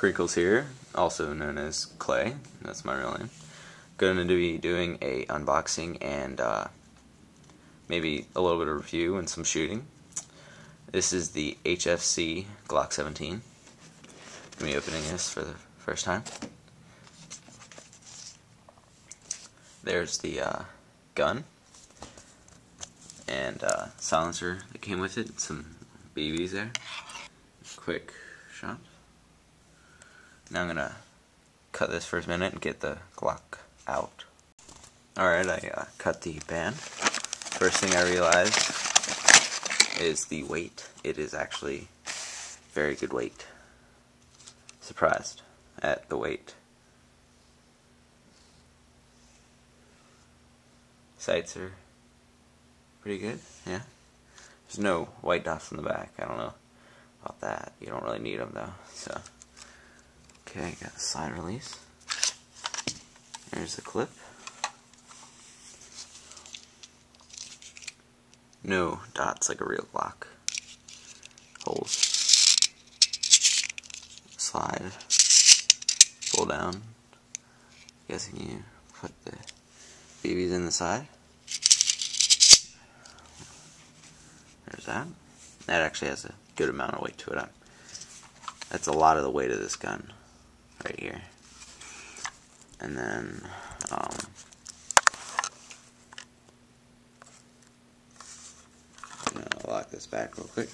Crinkles here, also known as Clay. That's my real name. Going to be doing a unboxing and maybe a little bit of review and some shooting. This is the HFC Glock 17. I'm going to be opening this for the first time. There's the gun and silencer that came with it. Some BBs there. Quick shot. Now I'm gonna cut this for a minute and get the Glock out. Alright, I cut the band. First thing I realized is the weight. It is actually very good weight. Surprised at the weight. Sights are pretty good, yeah. There's no white dots in the back. I don't know about that. You don't really need them though. So, okay, got the slide release. There's the clip. No dots like a real Glock. Holes. Slide. Pull down. Guessing you put the BBs in the side. There's that. That actually has a good amount of weight to it. That's a lot of the weight of this gun right here. And then I'm gonna lock this back real quick.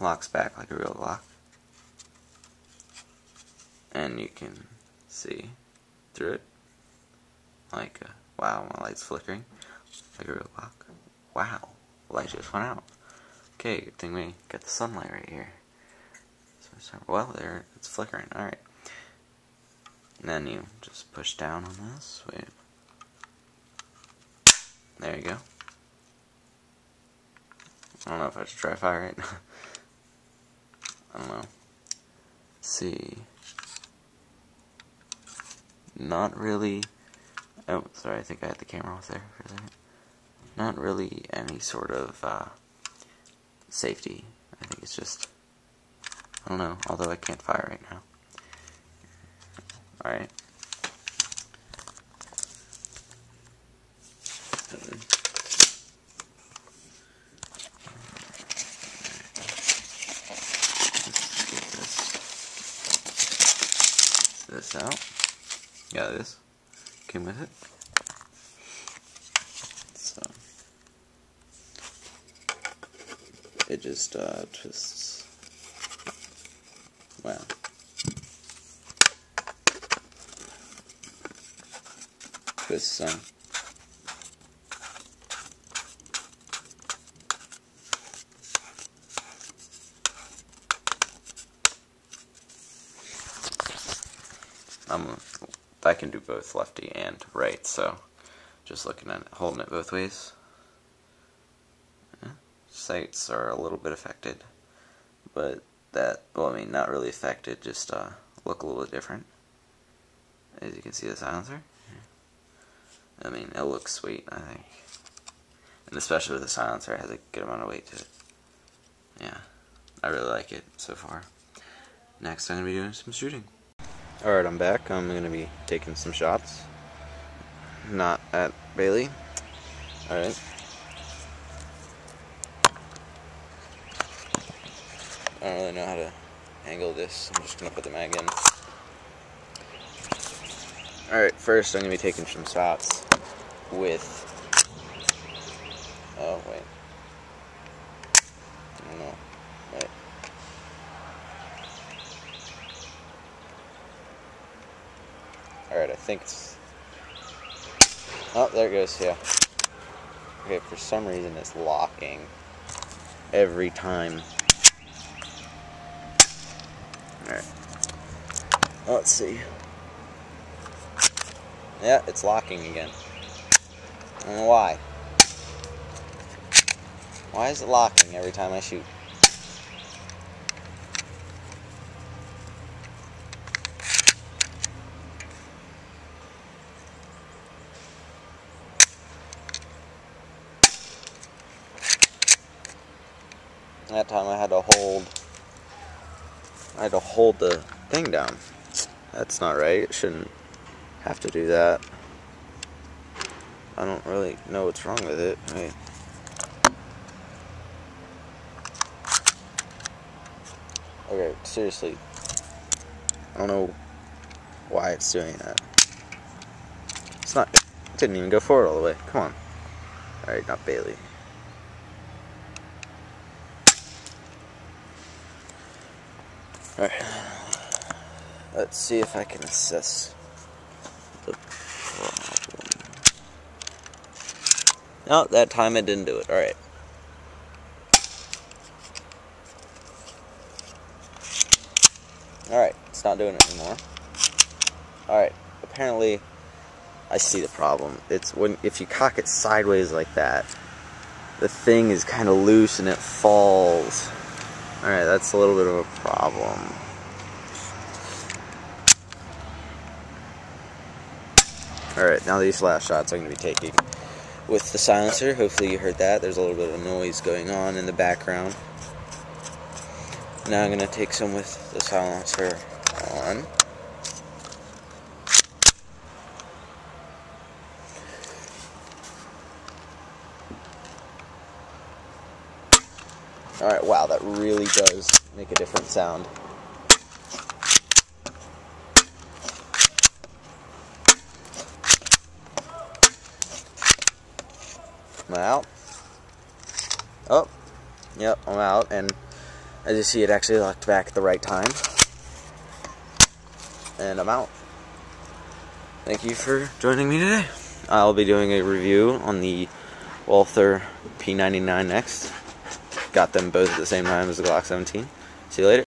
Locks back like a real Glock. And you can see through it. Like, wow, my light's flickering. Like a real Glock. Wow, the light just went out. Okay, good thing we got the sunlight right here. So, well, there, it's flickering. Alright. And then you just push down on this. Wait. There you go. I don't know if I should try fire it. I don't know. Let's see. Not really. Oh, sorry, I think I had the camera off there for a second. Not really any sort of safety. I think it's just, I don't know, although I can't fire right now. Alright. Let's get this out. Yeah, this came with it. So it just twists. Wow. Twists some. I can do both lefty and right, so just looking at it, holding it both ways. Yeah. Sights are a little bit affected, but that, well, I mean, not really affected, just look a little bit different. As you can see, the silencer. I mean, it looks sweet, I think. And especially with the silencer, it has a good amount of weight to it. Yeah, I really like it so far. Next, I'm going to be doing some shooting. Alright, I'm back. I'm going to be taking some shots. Not at Bailey. Alright. I don't really know how to angle this. I'm just going to put the mag in. Alright, first I'm going to be taking some shots with... Oh, wait. I don't know. Wait. Alright, I think it's... Oh, there it goes, yeah. Okay, for some reason it's locking every time. Alright. Let's see. Yeah, it's locking again. I don't know why. Why is it locking every time I shoot? That time I had to hold the thing down. That's not right. It shouldn't have to do that. I don't really know what's wrong with it. Wait. Okay, seriously. I don't know why it's doing that. It's not. It didn't even go forward all the way. Come on. Alright, not Bailey. Alright. Let's see if I can assess the problem. No, that time it didn't do it. Alright. Alright, it's not doing it anymore. Alright, apparently I see the problem. It's if you cock it sideways like that, the thing is kind of loose and it falls. Alright, that's a little bit of a problem. Alright, now these last shots I'm going to be taking with the silencer. Hopefully you heard that. There's a little bit of noise going on in the background. Now I'm going to take some with the silencer on. Alright, wow, that really does make a different sound. Am I out? Oh, yep, I'm out, and as you see, it actually locked back at the right time. And I'm out. Thank you for joining me today. I'll be doing a review on the Walther P99 next. Got them both at the same time as the Glock 17. See you later.